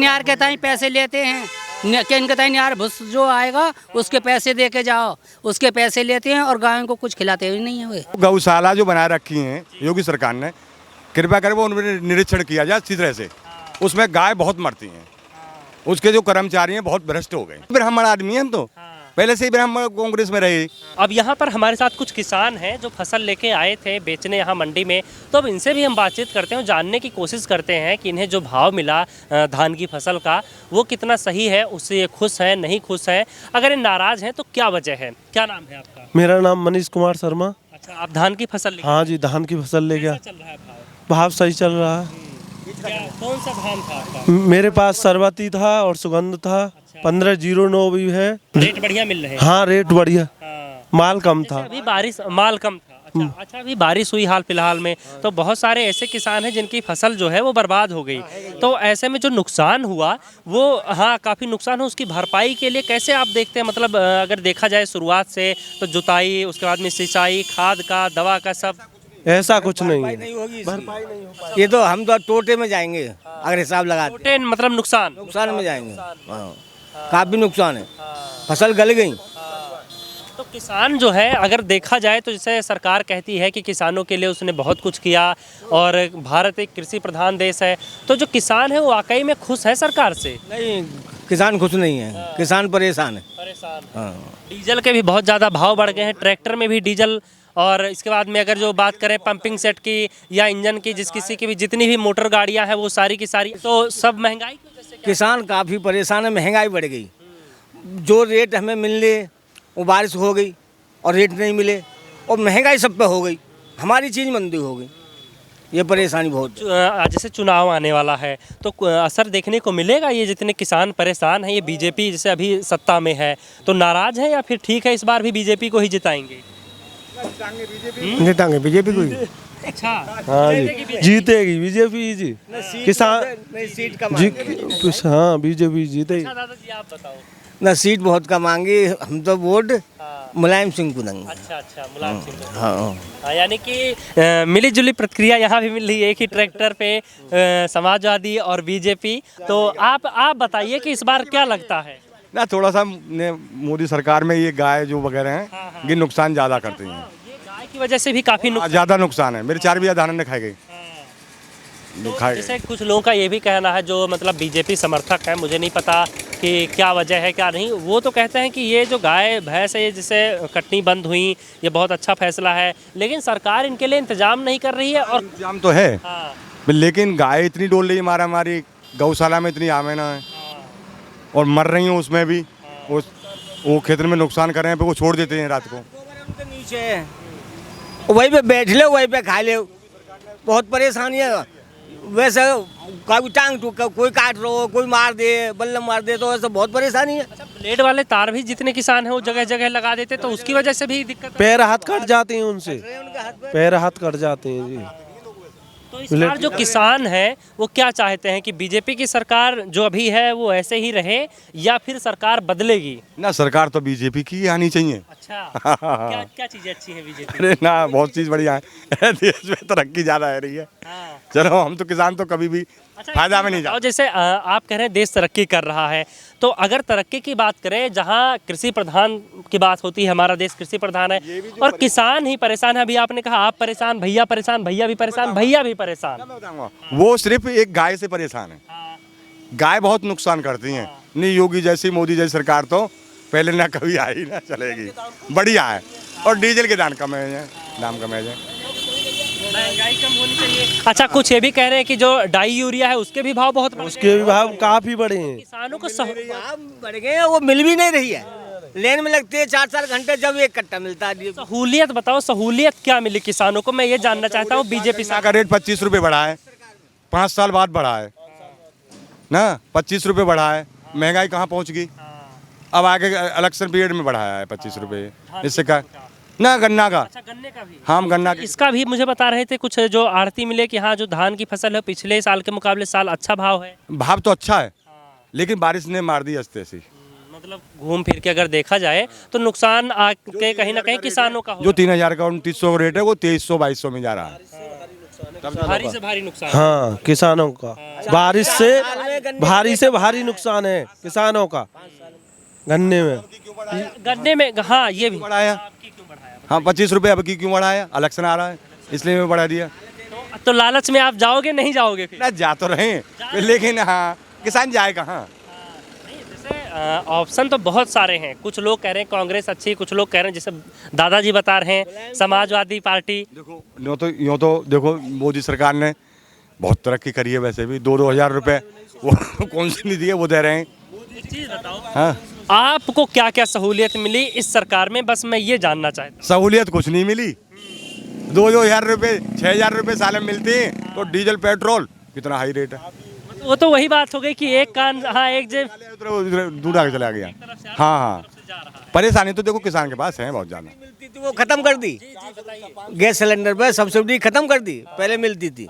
नियार के ताई पैसे लेते हैं कि इनके ताई नियार भुस जो आएगा उसके पैसे दे के जाओ, उसके पैसे लेते हैं और गायों को कुछ खिलाते हुए नहीं है। वे गौशाला जो बनाए रखी हैं योगी सरकार ने, कृपया कर वो उनमें निरीक्षण किया जाए अच्छी तरह से। उसमें गाय बहुत मरती हैं, उसके जो कर्मचारी हैं बहुत भ्रष्ट हो गए। ब्राह्मण आदमी हैं हम तो, पहले से ही ब्राह्मण कांग्रेस में रहे। अब यहाँ पर हमारे साथ कुछ किसान हैं जो फसल लेके आए थे बेचने यहाँ मंडी में, तो अब इनसे भी हम बातचीत करते हैं, जानने की कोशिश करते हैं कि इन्हें जो भाव मिला धान की फसल का वो कितना सही है, उससे ये खुश हैं नहीं खुश हैं, अगर ये नाराज हैं तो क्या वजह है। क्या नाम है आपका? मेरा नाम मनीष कुमार शर्मा। अच्छा, आप धान की फसल लेके? हाँ जी, धान की फसल ले गया। कैसा चल रहा है भाव? भाव सही चल रहा है। क्या कौन सा धान था आपका? मेरे पास सरबती था और सुगंध था। 1509 भी है। रेट बढ़िया मिल रहे हैं? हाँ, रेट बढ़िया, हाँ। माल कम था। अभी बारिश, माल कम था। अच्छा, अभी बारिश हुई हाल फिलहाल में, तो बहुत सारे ऐसे किसान हैं जिनकी फसल जो है वो बर्बाद हो गई, तो ऐसे में जो नुकसान हुआ वो, हाँ काफ़ी नुकसान हो, उसकी भरपाई के लिए कैसे आप देखते हैं? मतलब अगर देखा जाए शुरुआत से तो जुताई, उसके बाद में सिंचाई, खाद का, दवा का, सब ऐसा कुछ नहीं है। भरपाई नहीं हो। ये तो हम तो टोटे में जाएंगे अगर हिसाब लगाते, छोटे मतलब नुकसान में जाएंगे। काफी नुकसान है, फसल गल गई। तो किसान जो है अगर देखा जाए तो जैसे सरकार कहती है कि किसानों के लिए उसने बहुत कुछ किया और भारत एक कृषि प्रधान देश है, तो जो किसान है वो वाकई में खुश है सरकार से? नहीं, किसान खुश नहीं है, किसान परेशान है। परेशान। डीजल के भी बहुत ज़्यादा भाव बढ़ गए हैं, ट्रैक्टर में भी डीजल, और इसके बाद में अगर जो बात करें पंपिंग सेट की या इंजन की, जिस किसी की भी जितनी भी मोटर गाड़ियां हैं वो सारी की सारी, तो सब महंगाई की वजह से किसान काफ़ी परेशान है, महंगाई बढ़ गई। जो रेट हमें मिलने वो बारिश हो गई और रेट नहीं मिले और महंगाई सब पे हो गई, हमारी चीज़ मंदी हो गई। ये परेशानी बहुत। जैसे चुनाव आने वाला है तो असर देखने को मिलेगा, ये जितने किसान परेशान हैं, ये बीजेपी जैसे अभी सत्ता में है तो नाराज है या फिर ठीक है इस बार भी बीजेपी को ही जिताएंगे? जिताएंगे बीजेपी को ही। अच्छा, हाँ जी, जीतेगी बीजेपी जी। किसान सीट कम, हाँ बीजेपी जीतेगी। अच्छा दादाजी आप बताओ। ना सीट बहुत कम आएंगी, हम तो वोट मुलायम सिंह को देंगे। अच्छा, मुलायम सिंह को। हाँ, यानी कि मिली जुली प्रतिक्रिया यहाँ भी मिल रही है, एक ही ट्रैक्टर पे समाजवादी और बीजेपी। तो आप बताइए कि इस बार क्या लगता है? ना थोड़ा सा मोदी सरकार में ये गाय जो वगैरह हैं ये नुकसान ज़्यादा करती हैं। ये गाय की वजह से भी काफी ज़्यादा नुकसान है। मेरे 4 बीघा धान ने खाई गई। जैसे कुछ लोगों का ये भी कहना है जो मतलब बीजेपी समर्थक है, मुझे नहीं पता कि क्या वजह है क्या नहीं, वो तो कहते हैं कि ये जो गाय भैंस है जिसे कटनी बंद हुई ये बहुत अच्छा फैसला है, लेकिन सरकार इनके लिए इंतजाम नहीं कर रही है। और इंतजाम तो है, लेकिन गाय इतनी डोल रही मारा हमारी गौशाला में, इतनी आमेना है और मर रही हूँ उसमें भी। वो खेत में नुकसान कर रहे हैं, वो छोड़ देते हैं रात को। उनके नीचे वहीं पे बैठ ले, वहीं पे खा ले, बहुत परेशानी है। वैसे कभी टांग टूट, कोई काट लो, कोई मार दे, बल्लम मार दे, तो ऐसा बहुत परेशानी है। अच्छा, ब्लेड वाले तार भी जितने किसान हैं वो जगह जगह लगा देते, तो उसकी वजह से भी दिक्कत है। पैर हाथ कट जाते हैं उनसे, पैर हाथ कट जाते हैं जी। तो इस बार जो किसान है वो क्या चाहते हैं कि बीजेपी की सरकार जो अभी है वो ऐसे ही रहे या फिर सरकार बदलेगी? ना सरकार तो बीजेपी की आनी चाहिए। अच्छा, क्या चीजें अच्छी है बीजेपी? अरे ना, बहुत चीज़ बढ़िया है। देश में तरक्की ज़्यादा हो रही है। चलो, हम तो किसान तो कभी भी फायदा में नहीं जाते। जैसे आप कह रहे हैं देश तरक्की कर रहा है, तो अगर तरक्की की बात करें, जहां कृषि प्रधान की बात होती है, हमारा देश कृषि प्रधान है और किसान ही परेशान है। अभी आपने कहा आप परेशान, भैया परेशान, भैया भी परेशान, भैया भी परेशान। वो सिर्फ एक गाय से परेशान है। गाय बहुत नुकसान करती हैं। नहीं, योगी जैसी, मोदी जैसी सरकार तो पहले ना कभी आई ना चलेगी। बढ़िया है। और डीजल के दाम कम है, महंगाई कम होनी चाहिए। अच्छा, कुछ ये भी कह रहे हैं कि जो डाई यूरिया है उसके भी भाव बहुत, उसके भी भाव काफी बढ़े हैं। किसानों को बढ़ गए हैं, वो मिल भी नहीं रही है। लेन में लगते हैं 4-4 घंटे, जब एक कट्टा मिलता है। सहूलियत बताओ, सहूलियत क्या मिली किसानों को, मैं ये जानना चाहता हूँ। बीजेपी का रेट 25 रुपये बढ़ा है, 5 साल बाद बढ़ा है ना, 25 रुपये बढ़ा है। महंगाई कहाँ पहुँच गई? अब आगे इलेक्शन पीरियड में बढ़ाया है 25 रुपये। इससे क्या ना, गन्ना का। अच्छा, गन्ने का भी? हाँ, गन्ना इसका भी मुझे बता रहे थे कुछ जो आड़ती मिले कि हाँ जो धान की फसल है पिछले साल के मुकाबले साल अच्छा भाव है। भाव तो अच्छा है, लेकिन बारिश ने मार दी अस्ते से। मतलब घूम फिर के अगर देखा जाए तो नुकसान आके कहीं ना कहीं किसानों का हो। जो 3000 का 2900 रेट है वो 2300-2200 में जा रहा है। भारी से भारी नुकसान। हाँ, किसानों का बारिश से भारी नुकसान है किसानों का गन्ने में। गन्ने में, हाँ ये भी बढ़ाया। आपकी क्यों बढ़ाया? हाँ 25 रुपये अब की क्यों बढ़ाया? इलेक्शन आ रहा है इसलिए मैं बढ़ा दिया। तो लालच में आप जाओगे नहीं जाओगे फिर? ना जा तो रहे लेकिन हाँ किसान जाए कहाँ? ऑप्शन तो बहुत सारे हैं। कुछ लोग कह रहे हैं कांग्रेस अच्छी, कुछ लोग कह रहे हैं जैसे दादाजी बता रहे हैं समाजवादी पार्टी। देखो यूँ तो देखो मोदी सरकार ने बहुत तरक्की करी है। वैसे भी 2-2 हज़ार रुपये वो कौन सी निधि है वो दे रहे हैं। एक चीज बताओ, हाँ आपको क्या क्या सहूलियत मिली इस सरकार में, बस मैं ये जानना चाहता हूँ। सहूलियत कुछ नहीं मिली। 2-2 हज़ार रुपये 6 हज़ार रुपये साल में मिलते हैं तो डीजल पेट्रोल कितना हाई रेट है। वो तो वही बात हो गई कि एक कान, हाँ एक जेब दूर आगे चला गया। हाँ हाँ परेशानी तो देखो किसान के पास है बहुत ज़्यादा। मिलती थी वो खत्म कर दी। गैस सिलेंडर पे सब्सिडी खत्म कर दी। पहले मिलती थी,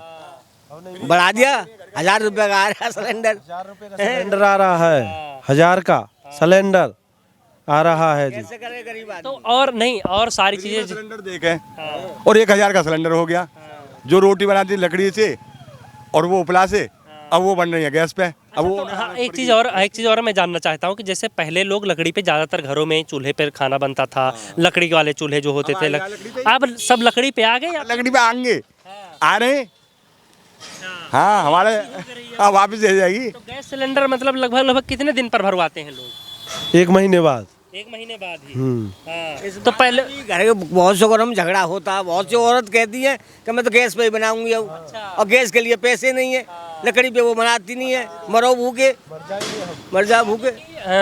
बढ़ा दिया। 1000 रुपये का आ रहा है सिलेंडर। सिलेंडर आ रहा है, 1000 का सिलेंडर आ रहा है जी। कैसे करे गरीब आदमी? तो और नहीं, और सारी चीजें सिलेंडर देखे और 1000 का सिलेंडर हो गया। जो रोटी बनाती लकड़ी से और वो उपला से, अब वो बन रही है गैस पे। अब वो हाँ, एक चीज़ और मैं जानना चाहता हूँ कि जैसे पहले लोग लकड़ी पे ज़्यादातर घरों में चूल्हे पर खाना बनता था, लकड़ी वाले चूल्हे जो होते थे, अब सब लकड़ी पे आ गए या? लकड़ी पे आएंगे आ रहे हैं। हाँ हमारे हाँ वापस दे जाएगी। तो गैस सिलेंडर मतलब लगभग कितने दिन पर भरवाते हैं लोग? 1 महीने बाद। 1 महीने बाद ही। हाँ। तो पहले घर के बहुत से घरों में झगड़ा होता है। बहुत सी औरत कहती है कि मैं तो गैस पे ही बनाऊंगी अब। और गैस के लिए पैसे नहीं है, लकड़ी पे वो बनाती नहीं है। मरो भूखे, मर जा भूखे।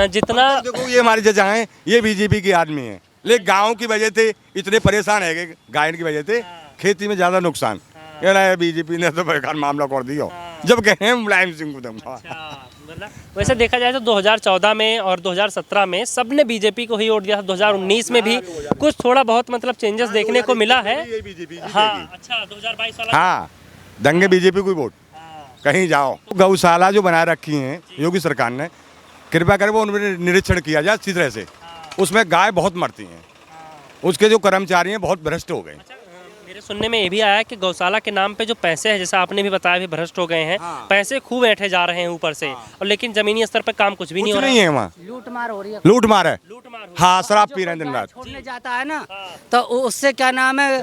जितना देखो ये हमारे जजा हैं, ये बीजेपी के आदमी हैं, लेकिन गाँव की वजह से इतने परेशान है कि गायन की वजह से खेती में ज़्यादा नुकसान। कह रहा है बीजेपी ने तो बेकार मामला कर दिया, जब कहे हैं मुलायम सिंह को दम। वैसे देखा जाए तो 2014 में और 2017 में सबने बीजेपी को ही वोट दिया था। 2019 में भी कुछ थोड़ा बहुत मतलब चेंजेस देखने को मिला है। हाँ अच्छा 2022 वाला। हाँ दंगे बीजेपी को वोट कहीं जाओ। गौशाला जो बना रखी है योगी सरकार ने, कृपया कर वो उनमें निरीक्षण किया जाए अच्छी तरह से। उसमें गाय बहुत मरती हैं, उसके जो कर्मचारी हैं बहुत भ्रष्ट हो गए। मेरे सुनने में ये भी आया कि गौशाला के नाम पे जो पैसे हैं, जैसा आपने भी बताया, भी भ्रष्ट हो गए हैं। पैसे खूब ऐंठे जा रहे हैं ऊपर से, और लेकिन जमीनी स्तर पर काम कुछ भी नहीं हो रहा है। वहाँ लूट मार हो रही है। लूट मार है। लूटमार हो हाँ शराब पी रहे हैं दिन रात। छोड़ने जाता है ना तो उससे क्या नाम है,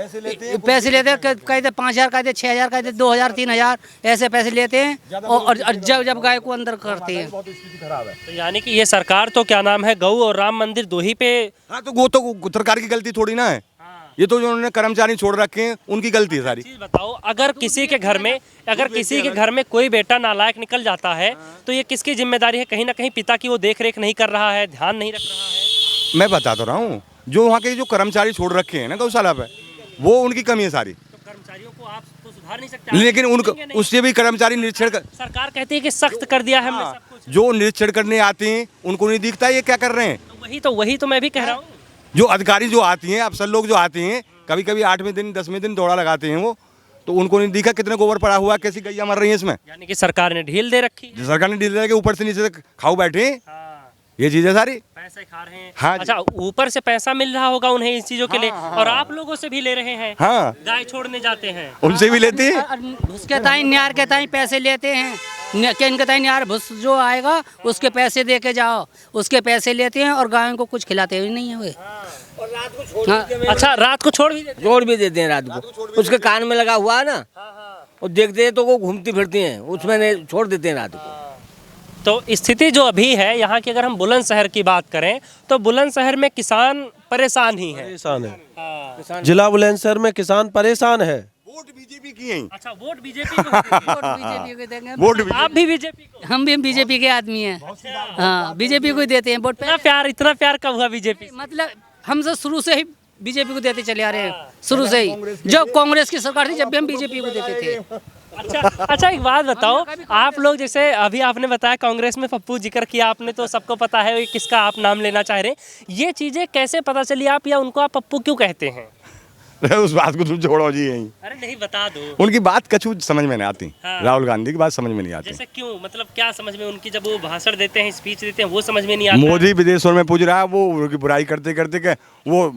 पैसे लेते हैं। कहते 5000, कहते 6000, कहते 2000, 3000 ऐसे पैसे लेते हैं और जब गाय को अंदर करते हैं। तो यानी कि ये सरकार तो क्या नाम है, गऊ और राम मंदिर दो ही पे। हाँ तो वो तो सरकार की गलती थोड़ी ना है, ये तो जो उन्होंने कर्मचारी छोड़ रखे हैं उनकी गलती है सारी। चीज बताओ, अगर किसी के घर में कोई बेटा नालायक निकल जाता है तो ये किसकी जिम्मेदारी है? कहीं ना कहीं पिता की वो देख रेख नहीं कर रहा है, ध्यान नहीं रख रहा है। मैं बता तो रहा हूँ, जो वहाँ के जो कर्मचारी छोड़ रखे हैं ना गौशाला पे, वो उनकी कमी है सारी। तो कर्मचारियों को आप तो सुधार नहीं सकते। लेकिन उनको उससे भी कर्मचारी निरीक्षण सरकार कहती है कि सख्त कर दिया है हमने सब कुछ। जो निरीक्षण करने आते हैं उनको नहीं दिखता ये क्या कर रहे हैं। तो वही तो मैं भी कह रहा हूँ। जो अधिकारी जो आती हैं, अफसर लोग जो आते हैं, कभी कभी 8वें दिन 10वें दिन दौड़ा लगाते हैं वो, तो उनको नहीं दिखा कितने गोबर पड़ा हुआ, कैसी गैया मर रही है इसमें। यानी कि सरकार ने ढील दे रखी है। सरकार ने ढील दे के ऊपर से नीचे तक खाऊ बैठे हैं। ये चीजें सारी पैसे खा रहे हैं। हाँ जी। अच्छा, ऊपर से पैसा मिल रहा होगा उन्हें इस चीजों के लिए, और आप लोगों से भी ले रहे हैं। हाँ गाय छोड़ने जाते हैं, उनसे भी लेते हैं। उसके ताई न्यार के ताई पैसे लेते हैं। केन के ताई न्यार भुस जो आएगा उसके पैसे दे के जाओ, उसके पैसे लेते हैं और गायों को कुछ खिलाते हुए नहीं है वे। और रात को छोड़ भी देते हैं। अच्छा रात को छोड़ भी देते हैं। छोड़ भी देते हैं रात को, उसके कान में लगा हुआ है ना, और देखते हैं तो वो घूमती फिरती हैं, उसमें छोड़ देते हैं रात को। तो स्थिति जो अभी है यहाँ की, अगर हम बुलंदशहर की बात करें तो बुलंदशहर में किसान परेशान ही है। परेशान है, जिला बुलंदशहर में किसान परेशान है। वोट बीजेपी की है। अच्छा, वोट बीजेपी को बीजेपी को देंगे। वोट आप भी बीजेपी को? हम भी बीजेपी के आदमी हैं। हाँ बीजेपी को ही देते हैं वोट। इतना प्यार कब हुआ बीजेपी? मतलब हम तो शुरू से ही बीजेपी को देते चले आ रहे हैं, शुरू से ही। जब कांग्रेस की सरकार थी जब भी हम बीजेपी को देते थे। अच्छा एक बात बताओ, आप लोग जैसे अभी आपने बताया कांग्रेस में पप्पू जिक्र किया आपने, तो सबको पता है किसका आप नाम लेना चाह रहे हैं। ये चीजें कैसे पता चली आप, या उनको आप पप्पू क्यों कहते हैं? उस बात को तुम छोड़ो जी यहीं। अरे नहीं, बता दो। उनकी बात कछु समझ में नहीं आती। हाँ। राहुल गांधी की बात समझ में नहीं आती। जैसे क्यों, मतलब क्या समझ में उनकी, जब वो भाषण देते हैं, स्पीच देते हैं, वो समझ में नहीं आता? मोदी विदेशों में पूछ रहा है, वो उनकी बुराई करते करते के वो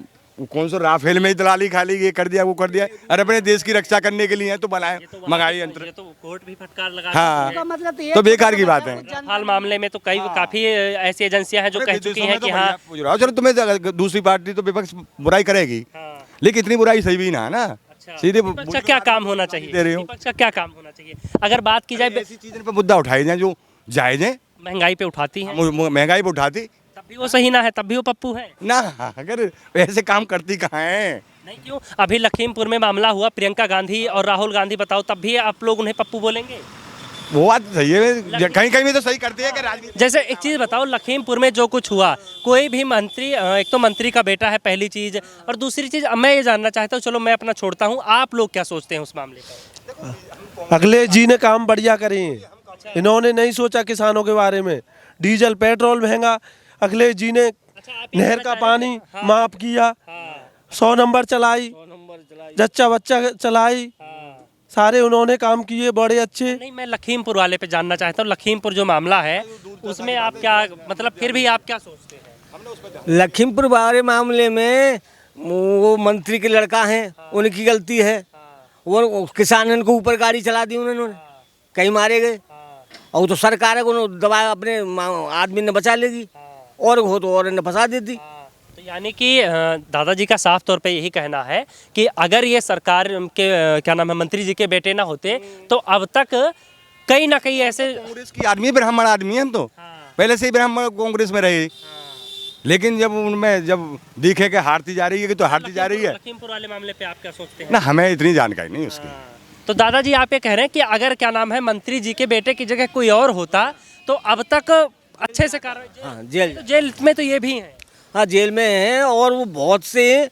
कौन सा राफेल में ही दलाली खाली, ये कर दिया वो कर दिया। अरे अपने देश की रक्षा करने के लिए है तो बनाए, मंगाई यंत्र। ये तो कोर्ट भी फटकार लगा हाँ, का मतलब तो ये तो बेकार की बात है। हाल मामले में तो कई काफी ऐसी एजेंसियां हैं जो कह चुकी हैं कि हाँ चलो तुम्हें दूसरी पार्टी तो विपक्ष बुराई करेगी, हाँ, लेकिन इतनी बुराई सही भी ना है ना। अच्छा, सीधे विपक्ष का क्या काम होना चाहिए, दे रही हूँ। विपक्ष का क्या काम होना चाहिए? अगर बात की जाए ऐसी चीज़ों पे मुद्दा उठाए जाए जो जायज है, महंगाई पे उठाती है, महंगाई पे उठाती तब भी वो सही ना है, तब भी वो पप्पू है ना। अगर ऐसे काम करती कहाँ है? नहीं। क्यों? अभी लखीमपुर में मामला हुआ, प्रियंका गांधी और राहुल गांधी, बताओ तब भी आप लोग उन्हें पप्पू बोलेंगे? वो बात सही है, कहीं कहीं में तो सही करती है कि राजनीति। जैसे एक चीज बताओ, लखीमपुर में जो कुछ हुआ, कोई भी मंत्री, एक तो मंत्री का बेटा है पहली चीज, और दूसरी चीज मैं ये जानना चाहता हूँ, चलो मैं अपना छोड़ता हूँ, आप लोग क्या सोचते हैं उस मामले पर? अखिलेश जी ने काम बढ़िया करे हैं, इन्होंने नहीं सोचा किसानों के बारे में। डीजल पेट्रोल महंगा, अखिलेश जी ने नहर का पानी माफ किया, 100 नंबर चलाई, जच्चा बच्चा चलाई, सारे उन्होंने काम किए बड़े अच्छे। नहीं, मैं लखीमपुर वाले पे जानना चाहता हूँ, लखीमपुर जो मामला है उसमें आप क्या, मतलब फिर भी आप क्या सोचते हैं? लखीमपुर वाले मामले में वो मंत्री के लड़का हैं, उनकी गलती है। वो किसान को ऊपर गाड़ी चला दी उन्होंने, कहीं मारे गए, और तो सरकार है को दबा अपने आदमी ने बचा लेगी, और हो तो और ने फंसा देती। तो यानी कि दादाजी का साफ तौर पे यही कहना है कि अगर ये सरकार के क्या नाम है मंत्री जी के बेटे ना होते तो अब तक कहीं ना कहीं ऐसे कांग्रेस की आदमी, ब्राह्मण आदमी है हम तो, पहले से ही ब्राह्मण कांग्रेस में रहे, लेकिन जब उनमें जब दिखे कि हारती जा रही है, कि तो हारती जा रही है। लखीमपुर वाले मामले पे आप क्या सोचते हैं? ना, हमें इतनी जानकारी नहीं उसकी। तो दादाजी आप ये कह रहे हैं कि अगर क्या नाम है मंत्री जी के बेटे की जगह कोई और होता तो अब तक अच्छे से कार्रवाई। हाँ, जेल तो जेल में तो ये भी हैं। हाँ, जेल में हैं, और वो बहुत से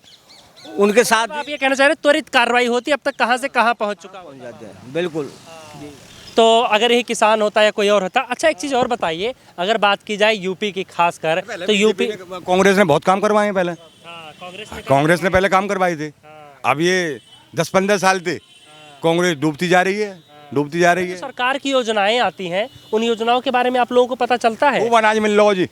उनके साथ आप ये कहना चाह रहे हैं त्वरित कार्रवाई होती, अब तक कहाँ से कहाँ पहुँच चुका हो जाते हैं। बिल्कुल। तो अगर ये किसान होता या कोई और होता। अच्छा, एक चीज़ और बताइए, अगर बात की जाए यूपी की खासकर, तो यूपी कांग्रेस ने बहुत काम करवाए हैं पहले, कांग्रेस ने पहले काम करवाए थे। अब ये 10-15 साल थे, कांग्रेस डूबती जा रही है, डूबती जा रही है। सरकार की योजनाएं आती हैं, उन योजनाओं के बारे में आप लोगों को पता चलता है? खूब अनाज मिल लो जी,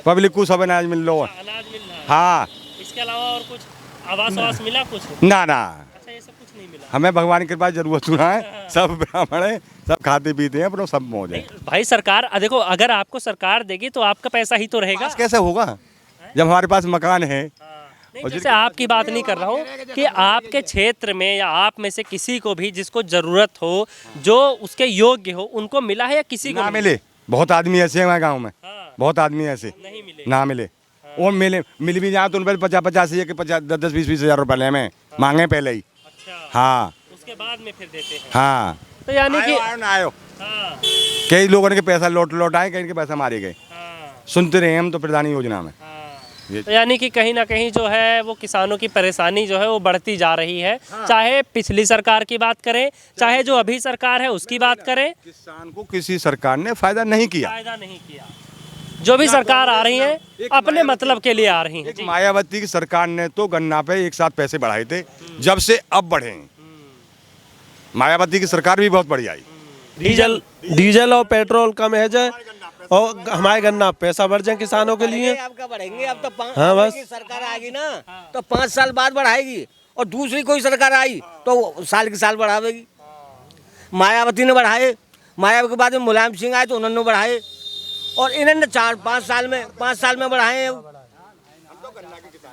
पब्लिक को सब अनाज मिल लो। अनाज मिल रहा है। हाँ, इसके अलावा और कुछ आवास मिला कुछ? ना ना, अच्छा, ये सब कुछ नहीं मिला। हमें भगवान के पास जरूरत सुना है, सब ब्राह्मण है, सब खाते पीते हैं, अपना सब मौज है। भाई सरकार देखो, अगर आपको सरकार देगी तो आपका पैसा ही तो रहेगा। कैसे होगा जब हमारे पास मकान है? नहीं, जैसे आपकी बात नहीं कर रहा हूँ कि आपके क्षेत्र में या आप में से किसी को भी जिसको जरूरत हो, जो उसके योग्य हो, उनको मिला है या किसी को ना मिले? बहुत आदमी ऐसे हैं हमारे गाँव में, बहुत आदमी ऐसे नहीं मिले, ना मिले। और मिल भी जाए तो उन पर 50-50 या 10-20 हज़ार रुपये हमें मांगे पहले ही। अच्छा, हाँ, उसके बाद में फिर देते हैं। हाँ, तो यानी कि आयो ना आयो, हाँ, कई लोगों के पैसा लौट आए, कहीं के पैसा मारे गए, हाँ, सुनते रहे हम तो प्रधानी योजना में। हाँ। तो यानी कि कहीं ना कहीं जो है वो किसानों की परेशानी जो है वो बढ़ती जा रही है। चाहे पिछली सरकार की बात करें, चाहे जो अभी सरकार है उसकी बात करें, किसान को किसी सरकार ने फायदा नहीं किया। फायदा नहीं किया। जो भी सरकार आ रही है अपने मतलब के लिए आ रही है। मायावती की सरकार ने तो गन्ना पे एक साथ पैसे बढ़ाए थे, जब से अब बढ़े। मायावती की सरकार भी बहुत बढ़िया आई। डीजल और पेट्रोल कम है जाए, और हमारे गन्ना पैसा बढ़ जाए किसानों के लिए। आपका बढ़ेंगे, अब तो हाँ, बस सरकार आएगी ना तो 5 साल बाद बढ़ाएगी, और दूसरी कोई सरकार आई तो साल के साल बढ़ावेगी। मायावती ने बढ़ाए, मायावती के बाद में मुलायम सिंह आए तो उन्होंने बढ़ाए, और इन्होंने 4-5 साल में बढ़ाए हैं।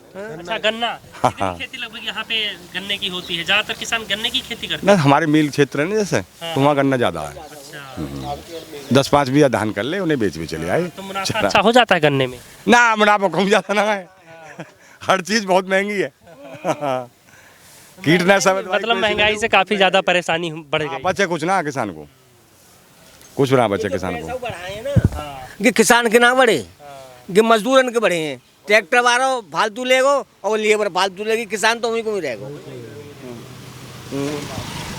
अच्छा, गन्ना कितनी खेती लगभग यहाँ पे गन्ने की होती है? ज्यादातर किसान गन्ने की खेती करते ना, हमारे मिल क्षेत्र है ना जैसे, तो वहाँ गन्ना ज्यादा है। हैं। अच्छा, 10-5 बीघा धान कर ले, उन्हें बेच भी चले आए। तो मुनाफा अच्छा हो जाता है गन्ने में? ना, मुनाफा कम जाता ना है, हर चीज बहुत महंगी है। कीटनाशक मतलब महंगाई से काफी ज्यादा परेशानी बढ़ गई। बचे कुछ ना किसान को, कुछ ना बचे किसान को। बढ़ाए ना कि किसान के ना बढ़े, कि मजदूरन के बढ़े हैं। ट्रैक्टर वाला फालतू लेगो और लेबर फालतू लेगी, किसान तो वहीं को ही रहेगा।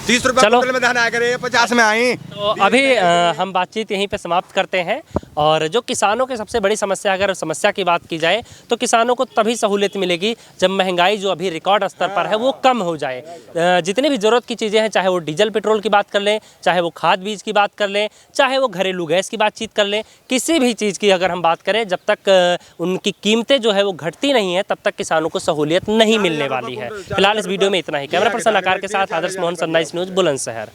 30 रुपये चलो। में धान आया करे, 50 में आई। तो अभी हम बातचीत यहीं पे समाप्त करते हैं और जो किसानों की सबसे बड़ी समस्या, अगर समस्या की बात की जाए तो किसानों को तभी सहूलियत मिलेगी जब महंगाई जो अभी रिकॉर्ड स्तर पर है वो कम हो जाए। जितनी भी ज़रूरत की चीज़ें हैं, चाहे वो डीजल पेट्रोल की बात कर लें, चाहे वो खाद बीज की बात कर लें, चाहे वो घरेलू गैस की बातचीत कर लें, किसी भी चीज़ की अगर हम बात करें, जब तक उनकी कीमतें जो है वो घटती नहीं है तब तक किसानों को सहूलियत नहीं मिलने वाली है। फिलहाल इस वीडियो में इतना ही। कैमरा पर्सन आकार के साथ आदर्श मोहन, सनराइज न्यूज़, बुलंदशहर।